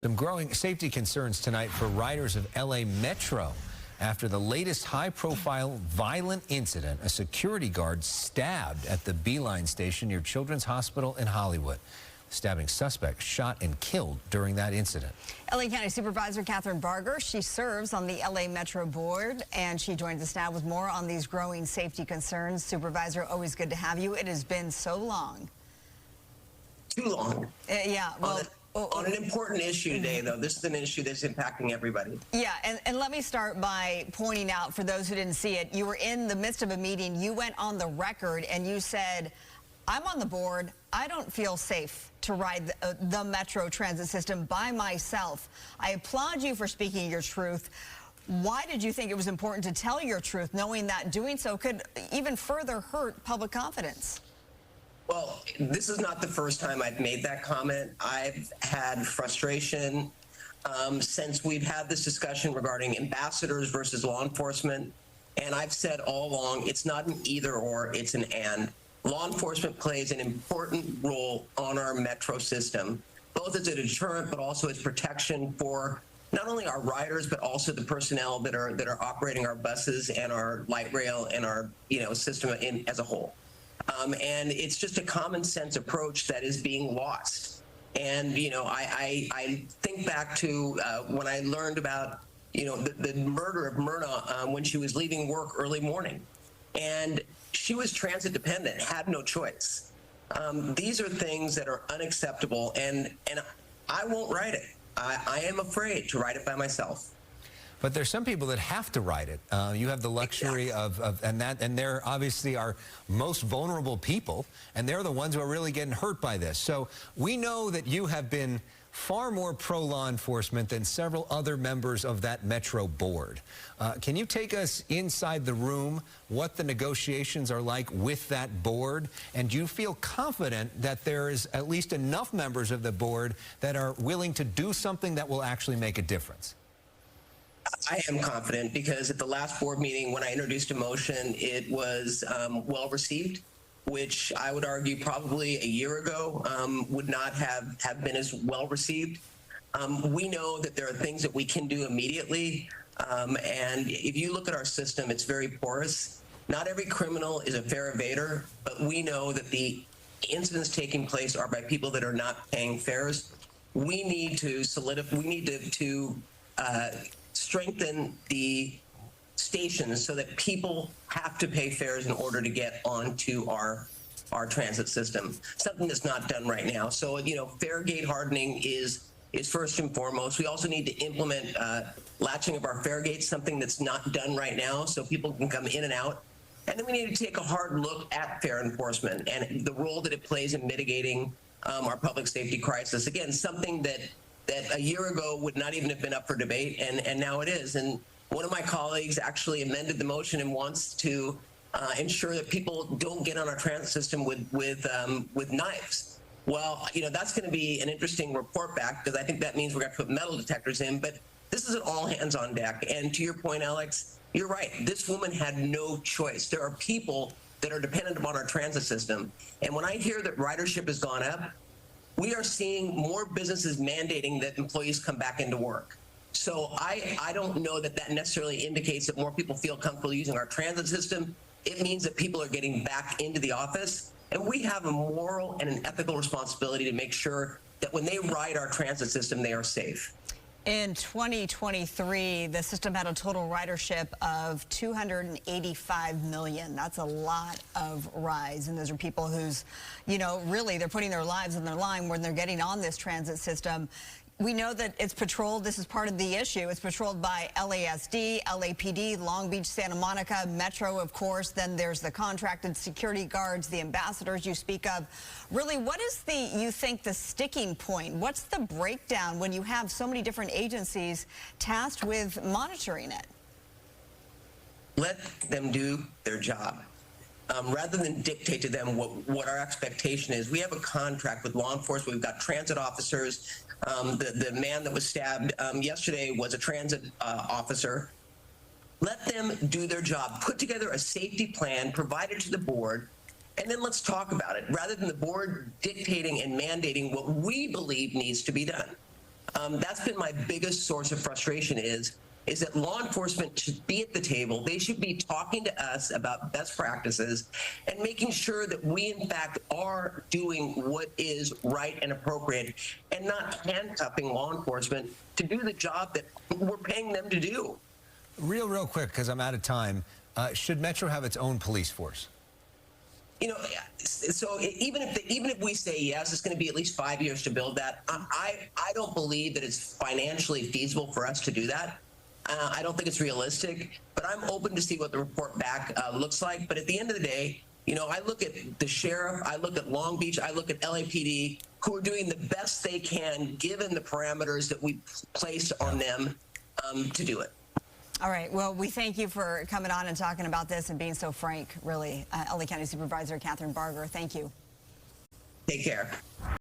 Some growing safety concerns tonight for riders of LA Metro after the latest high-profile violent incident. A security guard stabbed at the Beeline station near Children's Hospital in Hollywood. Stabbing suspect shot and killed during that incident. LA County Supervisor Kathryn Barger, she serves on the LA Metro board, and she joins us now with more on these growing safety concerns. Supervisor, always good to have you. It has been so long. Too long. Yeah, well... On an important issue today, though. This is an issue that's impacting everybody. Yeah, and let me start by pointing out, for those who didn't see it, you were in the midst of a meeting. You went on the record and you said, I'm on the board. I don't feel safe to ride the Metro transit system by myself. I applaud you for speaking your truth. Why did you think it was important to tell your truth, knowing that doing so could even further hurt public confidence? Well, this is not the first time I've made that comment. I've had frustration since we've had this discussion regarding ambassadors versus law enforcement. And I've said all along, it's not an either or, it's an and. Law enforcement plays an important role on our metro system, both as a deterrent, but also as protection for not only our riders, but also the personnel that are operating our buses and our light rail and our system as a whole. And it's just a common sense approach that is being lost. And, I think back to when I learned about, the murder of Myrna when she was leaving work early morning. And she was transit dependent, had no choice. These are things that are unacceptable, and I won't ride it. I am afraid to ride it by myself. But there's some people that have to ride it. You have the luxury and they're obviously our most vulnerable people, and they're the ones who are really getting hurt by this. So we know that you have been far more pro-law enforcement than several other members of that Metro board. Can you take us inside the room, what the negotiations are like with that board? And do you feel confident that there is at least enough members of the board that are willing to do something that will actually make a difference? I am confident because at the last board meeting, when I introduced a motion, it was well received, which I would argue probably a year ago would not have been as well received. We know that there are things that we can do immediately. And if you look at our system, it's very porous. Not every criminal is a fair evader, but we know that the incidents taking place are by people that are not paying fares. We need to solidify, we need to strengthen the stations so that people have to pay fares in order to get onto our transit system, something that's not done right now. So, fare gate hardening is first and foremost. We also need to implement latching of our fare gates, something that's not done right now, so people can come in and out. And then we need to take a hard look at fare enforcement and the role that it plays in mitigating our public safety crisis. Again, something that a year ago would not even have been up for debate, and now it is. And one of my colleagues actually amended the motion and wants to ensure that people don't get on our transit system with knives. Well, that's going to be an interesting report back, because I think that means we're going to put metal detectors in. But this is an all hands on deck. And to your point, Alex, you're right. This woman had no choice. There are people that are dependent upon our transit system. And when I hear that ridership has gone up, we are seeing more businesses mandating that employees come back into work. So I don't know that necessarily indicates that more people feel comfortable using our transit system. It means that people are getting back into the office. And we have a moral and an ethical responsibility to make sure that when they ride our transit system, they are safe. In 2023, the system had a total ridership of 285 million. That's a lot of rides. And those are people who's, really they're putting their lives on their line when they're getting on this transit system. We know that it's patrolled. This is part of the issue. It's patrolled by LASD, LAPD, Long Beach, Santa Monica, Metro, of course. Then there's the contracted security guards, the ambassadors you speak of. Really, what is you think the sticking point? What's the breakdown when you have so many different agencies tasked with monitoring it? Let them do their job. Rather than dictate to them what our expectation is. We have a contract with law enforcement. We've got transit officers. The man that was stabbed yesterday was a transit officer. Let them do their job. Put together a safety plan, provide it to the board, and then let's talk about it, rather than the board dictating and mandating what we believe needs to be done. That's been my biggest source of frustration is that law enforcement should be at the table. They should be talking to us about best practices and making sure that we, in fact, are doing what is right and appropriate and not handcuffing law enforcement to do the job that we're paying them to do. Real quick, because I'm out of time, should Metro have its own police force? You know, so even if we say yes, it's going to be at least 5 years to build that. I don't believe that it's financially feasible for us to do that. I don't think it's realistic, but I'm open to see what the report back looks like. But at the end of the day, you know, I look at the sheriff, I look at Long Beach, I look at LAPD, who are doing the best they can given the parameters that we placed on them to do it. All right. Well, we thank you for coming on and talking about this and being so frank, really. LA County Supervisor Kathryn Barger, thank you. Take care.